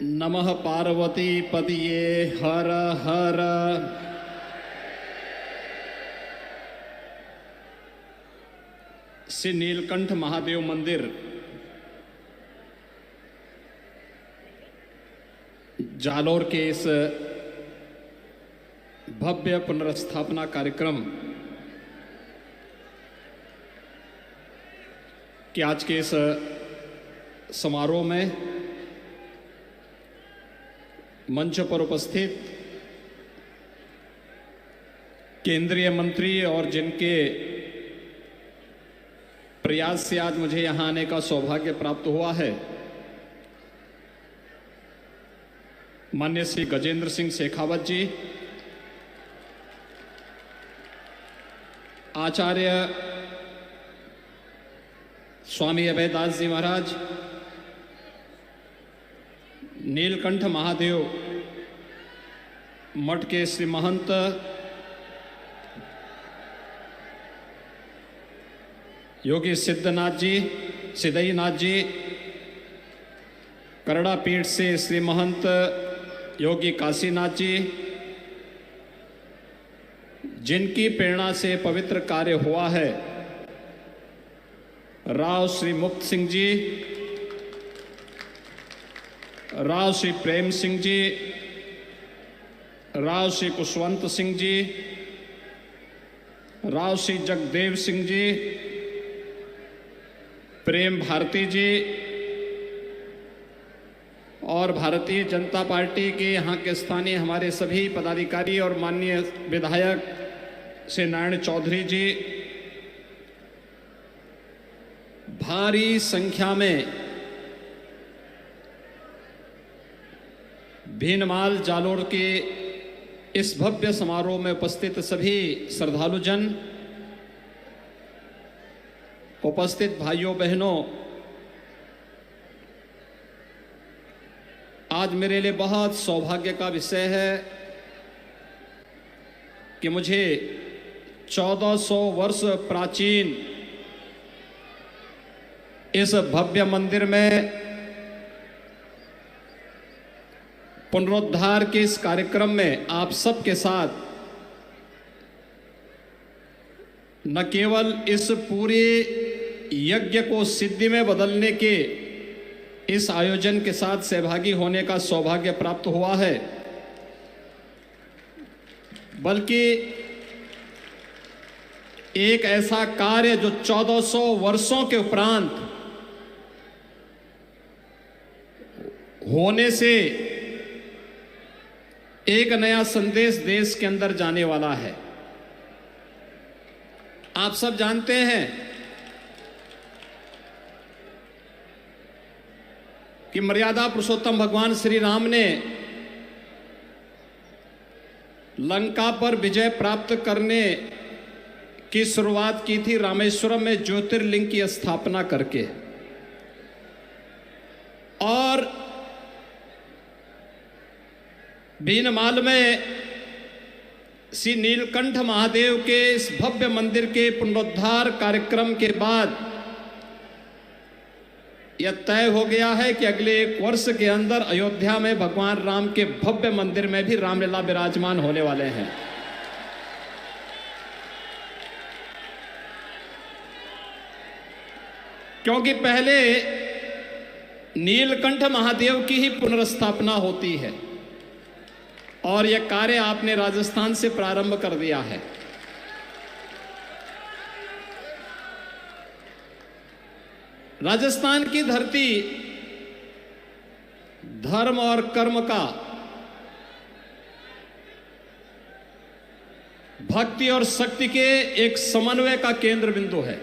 नमः पार्वती पतिये हर हर। श्री नीलकंठ महादेव मंदिर जालोर के इस भव्य पुनर्स्थापना कार्यक्रम के आज के इस समारोह में मंच पर उपस्थित केंद्रीय मंत्री और जिनके प्रयास से आज मुझे यहां आने का सौभाग्य प्राप्त हुआ है, माननीय श्री गजेंद्र सिंह शेखावत जी, आचार्य स्वामी अभयदास जी महाराज, नीलकंठ महादेव मठ के श्री महंत योगी सिद्धनाथ जी, सिद्धईनाथ जी, करड़ा पीठ से श्री महंत योगी काशीनाथ जी, जिनकी प्रेरणा से पवित्र कार्य हुआ है, राव श्री मुक्त सिंह जी, राव श्री प्रेम सिंह जी, राव श्री कुशवंत सिंह जी, राव श्री जगदेव सिंह जी, प्रेम भारती जी और भारतीय जनता पार्टी के यहाँ के स्थानीय हमारे सभी पदाधिकारी और माननीय विधायक श्री नारायण चौधरी जी, भारी संख्या में भीनमाल जालोर के इस भव्य समारोह में उपस्थित सभी श्रद्धालुजन, उपस्थित भाइयों बहनों, आज मेरे लिए बहुत सौभाग्य का विषय है कि मुझे 1400 वर्ष प्राचीन इस भव्य मंदिर में पुनरुद्धार के इस कार्यक्रम में आप सबके साथ न केवल इस पूरे यज्ञ को सिद्धि में बदलने के इस आयोजन के साथ सहभागी होने का सौभाग्य प्राप्त हुआ है, बल्कि एक ऐसा कार्य जो 1400 वर्षों के उपरांत होने से एक नया संदेश देश के अंदर जाने वाला है। आप सब जानते हैं कि मर्यादा पुरुषोत्तम भगवान श्री राम ने लंका पर विजय प्राप्त करने की शुरुआत की थी रामेश्वरम में ज्योतिर्लिंग की स्थापना करके, और भीनमाल में श्री नीलकंठ महादेव के इस भव्य मंदिर के पुनरुद्धार कार्यक्रम के बाद यह तय हो गया है कि अगले 1 वर्ष के अंदर अयोध्या में भगवान राम के भव्य मंदिर में भी रामलीला विराजमान होने वाले हैं। क्योंकि पहले नीलकंठ महादेव की ही पुनर्स्थापना होती है और यह कार्य आपने राजस्थान से प्रारंभ कर दिया है। राजस्थान की धरती धर्म और कर्म का, भक्ति और शक्ति के एक समन्वय का केंद्र बिंदु है।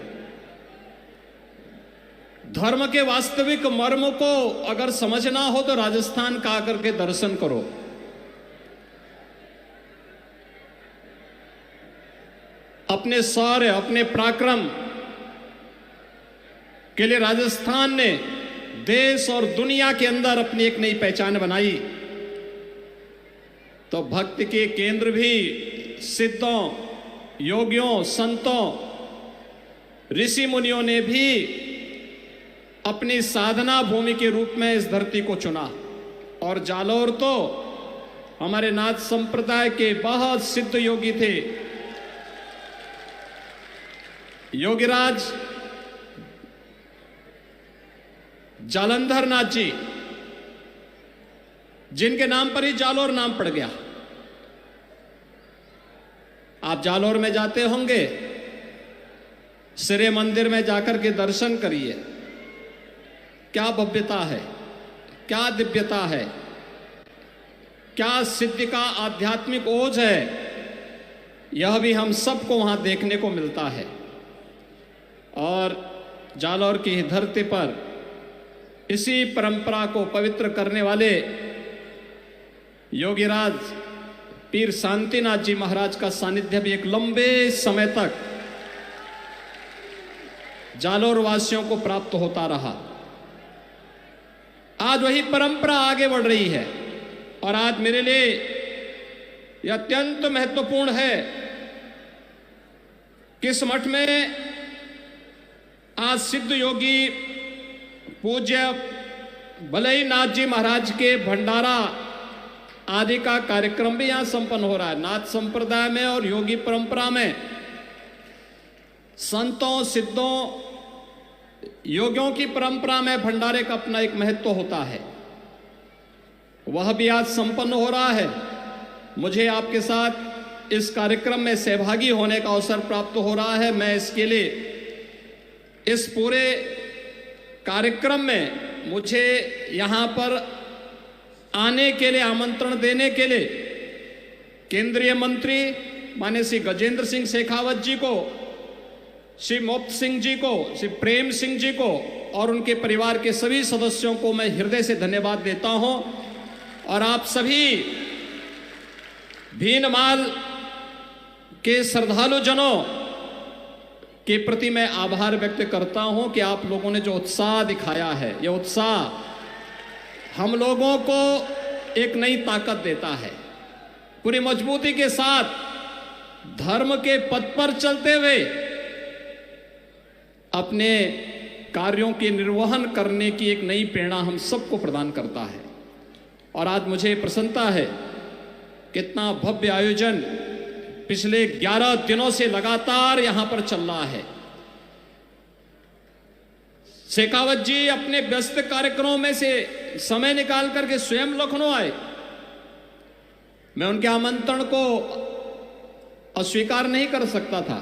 धर्म के वास्तविक मर्म को अगर समझना हो तो राजस्थान का आकर के दर्शन करो। अपने शौर्य, अपने पराक्रम के लिए राजस्थान ने देश और दुनिया के अंदर अपनी एक नई पहचान बनाई, तो भक्ति के केंद्र भी सिद्धों, योगियों, संतों, ऋषि मुनियों ने भी अपनी साधना भूमि के रूप में इस धरती को चुना। और जालौर तो हमारे नाथ संप्रदाय के बहुत सिद्ध योगी थे। योगीराज जालंधर नाथ जी, जिनके नाम पर ही जालौर नाम पड़ गया। आप जालौर में जाते होंगे, सिरे मंदिर में जाकर के दर्शन करिए। क्या भव्यता है, क्या दिव्यता है, क्या सिद्धि का आध्यात्मिक ओज है, यह भी हम सबको वहां देखने को मिलता है। और जालौर की धरती पर इसी परंपरा को पवित्र करने वाले योगीराज पीर शांतिनाथ जी महाराज का सानिध्य भी एक लंबे समय तक जालौर वासियों को प्राप्त होता रहा। आज वही परंपरा आगे बढ़ रही है और आज मेरे लिए यह अत्यंत महत्वपूर्ण है कि इस मठ में आज सिद्ध योगी पूज्य भलई नाथ जी महाराज के भंडारा आदि का कार्यक्रम भी यहां संपन्न हो रहा है। नाथ संप्रदाय में और योगी परंपरा में संतों सिद्धों योगियों की परंपरा में भंडारे का अपना एक महत्व होता है, वह भी आज संपन्न हो रहा है। मुझे आपके साथ इस कार्यक्रम में सहभागी होने का अवसर प्राप्त हो रहा है। मैं इसके लिए इस पूरे कार्यक्रम में मुझे यहां पर आने के लिए आमंत्रण देने के लिए केंद्रीय मंत्री माननीय श्री गजेंद्र सिंह शेखावत जी को, श्री मोप्त सिंह जी को, श्री प्रेम सिंह जी को और उनके परिवार के सभी सदस्यों को मैं हृदय से धन्यवाद देता हूं। और आप सभी भीनमाल के श्रद्धालु जनों के प्रति मैं आभार व्यक्त करता हूं कि आप लोगों ने जो उत्साह दिखाया है, यह उत्साह हम लोगों को एक नई ताकत देता है। पूरी मजबूती के साथ धर्म के पथ पर चलते हुए अपने कार्यों के निर्वहन करने की एक नई प्रेरणा हम सबको प्रदान करता है। और आज मुझे प्रसन्नता है कितना भव्य आयोजन पिछले 11 दिनों से लगातार यहां पर चल रहा है। शेखावत जी अपने व्यस्त कार्यक्रमों में से समय निकाल करके स्वयं लखनऊ आए। मैं उनके आमंत्रण को अस्वीकार नहीं कर सकता था।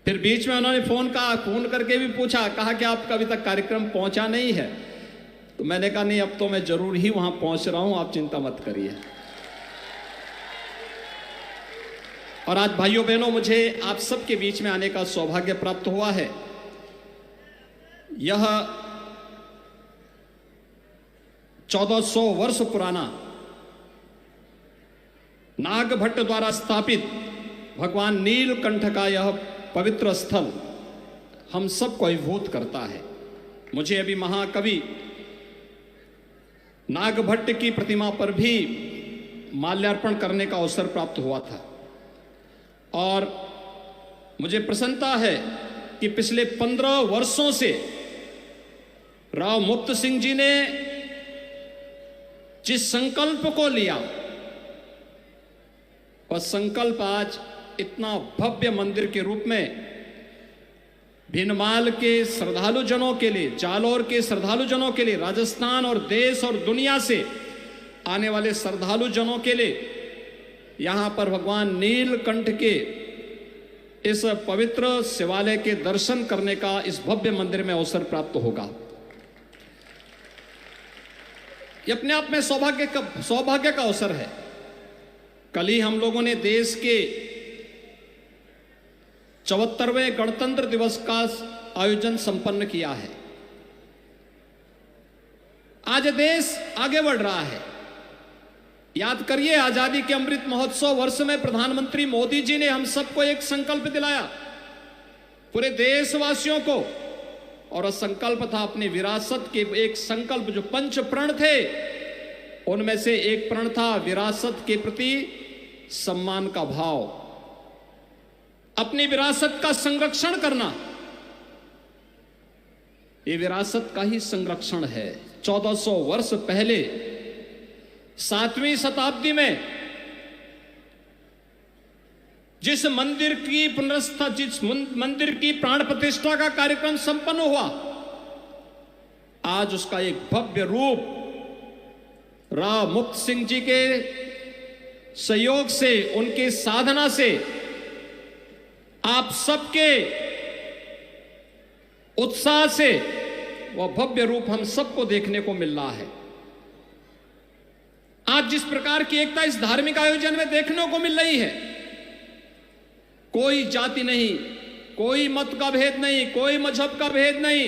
फिर बीच में उन्होंने फोन करके भी पूछा, कहा कि आपका अभी तक कार्यक्रम पहुंचा नहीं है। तो मैंने कहा नहीं, अब तो मैं जरूर ही वहां पहुंच रहा हूं, आप चिंता मत करिए। और आज भाइयों बहनों, मुझे आप सबके बीच में आने का सौभाग्य प्राप्त हुआ है। यह 1400 वर्ष पुराना नागभट्ट द्वारा स्थापित भगवान नीलकंठ का यह पवित्र स्थल हम सबको अभिभूत करता है। मुझे अभी महाकवि नागभट्ट की प्रतिमा पर भी माल्यार्पण करने का अवसर प्राप्त हुआ था। और मुझे प्रसन्नता है कि पिछले 15 वर्षों से राव मुक्त सिंह जी ने जिस संकल्प को लिया, वह संकल्प आज इतना भव्य मंदिर के रूप में भीनमाल के श्रद्धालु जनों के लिए, जालौर के श्रद्धालु जनों के लिए, राजस्थान और देश और दुनिया से आने वाले श्रद्धालु जनों के लिए यहां पर भगवान नीलकंठ के इस पवित्र शिवालय के दर्शन करने का इस भव्य मंदिर में अवसर प्राप्त होगा। यह अपने आप में सौभाग्य का अवसर है। कल ही हम लोगों ने देश के 74वें गणतंत्र दिवस का आयोजन संपन्न किया है। आज देश आगे बढ़ रहा है। याद करिए, आजादी के अमृत महोत्सव वर्ष में प्रधानमंत्री मोदी जी ने हम सबको एक संकल्प दिलाया, पूरे देशवासियों को, और संकल्प था अपनी विरासत के एक संकल्प जो पंच प्रण थे, उनमें से एक प्रण था विरासत के प्रति सम्मान का भाव, अपनी विरासत का संरक्षण करना। ये विरासत का ही संरक्षण है। 1400 वर्ष पहले 7वीं शताब्दी में जिस मंदिर की पुनर्स्था जिस मंदिर की प्राण प्रतिष्ठा का कार्यक्रम संपन्न हुआ, आज उसका एक भव्य रूप राव मुक्त सिंह जी के सहयोग से, उनकी साधना से, आप सबके उत्साह से वह भव्य रूप हम सबको देखने को मिल रहा है। आज जिस प्रकार की एकता इस धार्मिक आयोजन में देखने को मिल रही है, कोई जाति नहीं, कोई मत का भेद नहीं, कोई मजहब का भेद नहीं।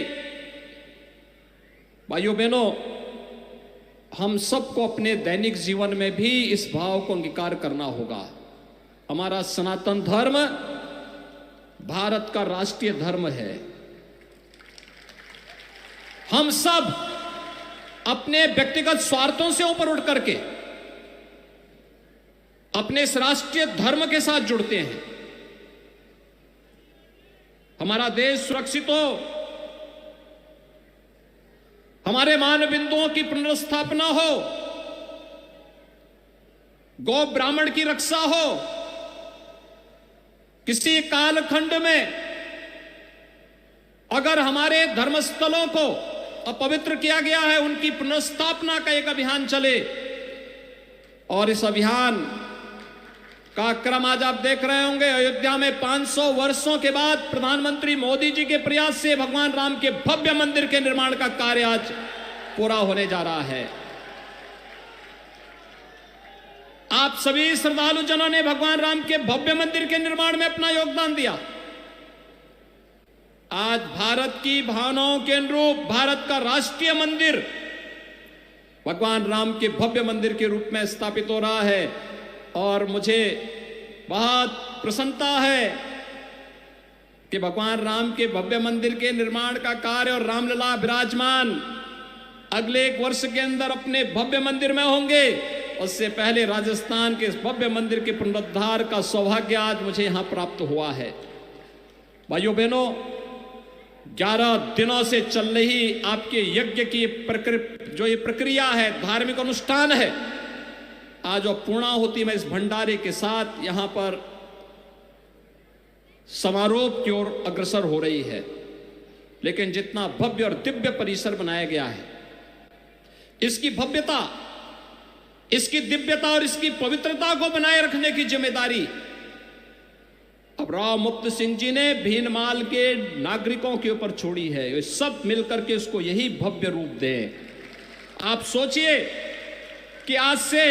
भाइयों बहनों, हम सबको अपने दैनिक जीवन में भी इस भाव को अंगीकार करना होगा। हमारा सनातन धर्म भारत का राष्ट्रीय धर्म है। हम सब अपने व्यक्तिगत स्वार्थों से ऊपर उठ करके अपने इस राष्ट्रीय धर्म के साथ जुड़ते हैं। हमारा देश सुरक्षित हो, हमारे मान बिंदुओं की पुनर्स्थापना हो, गौ ब्राह्मण की रक्षा हो, किसी कालखंड में अगर हमारे धर्मस्थलों को अपवित्र किया गया है, उनकी पुनर्स्थापना का एक अभियान चले। और इस अभियान का क्रम आज आप देख रहे होंगे। अयोध्या में 500 वर्षों के बाद प्रधानमंत्री मोदी जी के प्रयास से भगवान राम के भव्य मंदिर के निर्माण का कार्य आज पूरा होने जा रहा है। आप सभी श्रद्धालु जनों ने भगवान राम के भव्य मंदिर के निर्माण में अपना योगदान दिया। आज भारत की भावनाओं के अनुरूप भारत का राष्ट्रीय मंदिर भगवान राम के भव्य मंदिर के रूप में स्थापित हो रहा है। और मुझे बहुत प्रसन्नता है कि भगवान राम के भव्य मंदिर के निर्माण का कार्य और रामलला विराजमान अगले 1 वर्ष के अंदर अपने भव्य मंदिर में होंगे। उससे पहले राजस्थान के इस भव्य मंदिर के पुनरुद्धार का सौभाग्य आज मुझे यहां प्राप्त हुआ है। भाइयों बहनों, 11 दिनों से चल रही आपके यज्ञ की जो ये प्रक्रिया है, धार्मिक अनुष्ठान है, आज और पूर्णाहुति में इस भंडारे के साथ यहां पर समारोह की ओर अग्रसर हो रही है। लेकिन जितना भव्य और दिव्य परिसर बनाया गया है, इसकी भव्यता, इसकी दिव्यता और इसकी पवित्रता को बनाए रखने की जिम्मेदारी अब राव मुक्त सिंह जी ने भीनमाल के नागरिकों के ऊपर छोड़ी है। वे सब मिलकर के इसको यही भव्य रूप दें। आप सोचिए कि आज से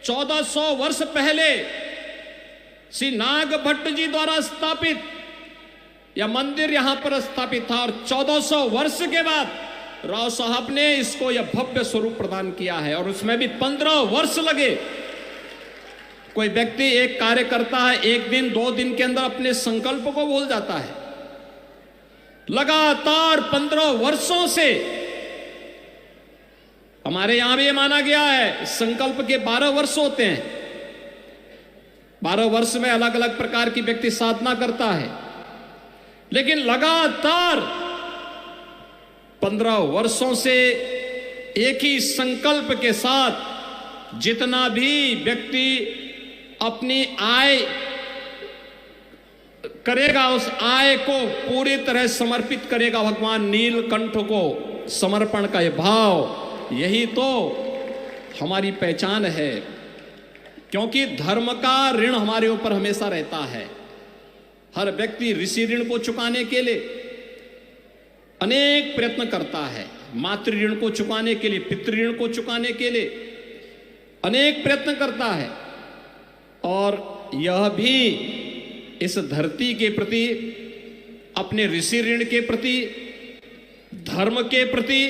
1400 वर्ष पहले श्री नाग भट्ट जी द्वारा स्थापित यह मंदिर यहां पर स्थापित था और 1400 वर्ष के बाद राव साहब ने इसको यह भव्य स्वरूप प्रदान किया है। और उसमें भी 15 वर्ष लगे। कोई व्यक्ति एक कार्य करता है, 1 दिन 2 दिन के अंदर अपने संकल्प को भूल जाता है। लगातार 15 वर्षों से हमारे यहां भी ये माना गया है, संकल्प के 12 वर्ष होते हैं। 12 वर्ष में अलग अलग प्रकार की व्यक्ति साधना करता है, लेकिन लगातार 15 वर्षों से एक ही संकल्प के साथ जितना भी व्यक्ति अपनी आय करेगा, उस आय को पूरी तरह समर्पित करेगा भगवान नीलकंठ को। समर्पण का यह भाव, यही तो हमारी पहचान है। क्योंकि धर्म का ऋण हमारे ऊपर हमेशा रहता है। हर व्यक्ति ऋषि ऋण को चुकाने के लिए अनेक प्रयत्न करता है। मातृ ऋण को चुकाने के लिए, पितृ ऋण को चुकाने के लिए अनेक प्रयत्न करता है। और यह भी इस धरती के प्रति, अपने ऋषि ऋण के प्रति, धर्म के प्रति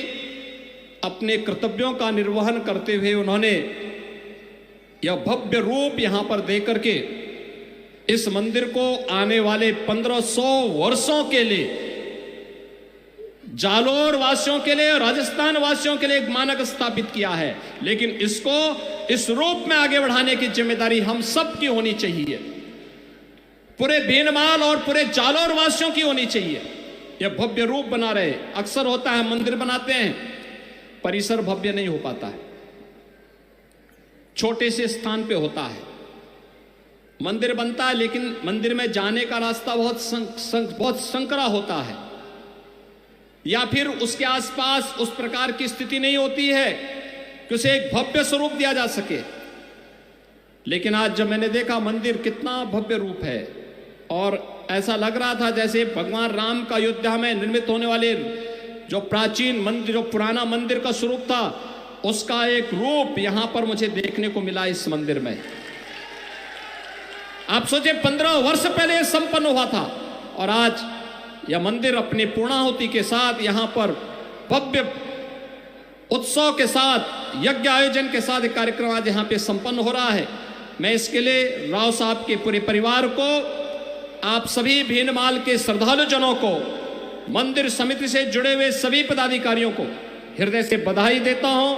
अपने कर्तव्यों का निर्वहन करते हुए उन्होंने यह भव्य रूप यहां पर देकर के इस मंदिर को आने वाले 1500 वर्षों के लिए जालोर वासियों के लिए, राजस्थान वासियों के लिए एक मानक स्थापित किया है। लेकिन इसको इस रूप में आगे बढ़ाने की जिम्मेदारी हम सब की होनी चाहिए, पूरे भीनमाल और पूरे जालोर वासियों की होनी चाहिए। यह भव्य रूप बना रहे। अक्सर होता है मंदिर बनाते हैं, परिसर भव्य नहीं हो पाता है, छोटे से स्थान पे होता है। मंदिर बनता है लेकिन मंदिर में जाने का रास्ता बहुत संकरा होता है, या फिर उसके आसपास उस प्रकार की स्थिति नहीं होती है कि उसे एक भव्य स्वरूप दिया जा सके। लेकिन आज जब मैंने देखा मंदिर कितना भव्य रूप है, और ऐसा लग रहा था जैसे भगवान राम का अयोध्या में निर्मित होने वाले जो प्राचीन मंदिर, जो पुराना मंदिर का स्वरूप था, उसका एक रूप यहां पर मुझे देखने को मिला इस मंदिर में। आप सोचे 15 वर्ष पहले यह संपन्न हुआ था, और आज यह मंदिर अपनी पूर्णाहुति के साथ यहां पर भव्य उत्सव के साथ, यज्ञ आयोजन के साथ एक कार्यक्रम आज यहां पे संपन्न हो रहा है। मैं इसके लिए राव साहब के पूरे परिवार को, आप सभी भीनमाल के श्रद्धालु जनों को, मंदिर समिति से जुड़े हुए सभी पदाधिकारियों को हृदय से बधाई देता हूं।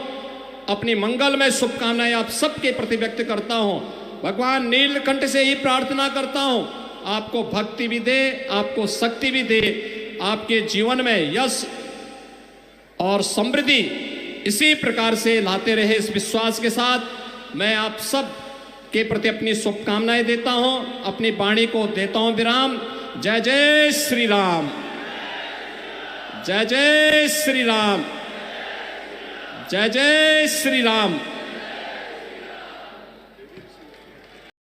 अपनी मंगलमय शुभकामनाएं आप सबके प्रति व्यक्त करता हूं। भगवान नीलकंठ से ही प्रार्थना करता हूं, आपको भक्ति भी दे, आपको शक्ति भी दे, आपके जीवन में यश और समृद्धि इसी प्रकार से लाते रहे। इस विश्वास के साथ मैं आप सब के प्रति अपनी शुभकामनाएं देता हूं, अपनी वाणी को देता हूं विराम। जय जय श्री राम, जय जय श्री राम, जय जय श्री राम।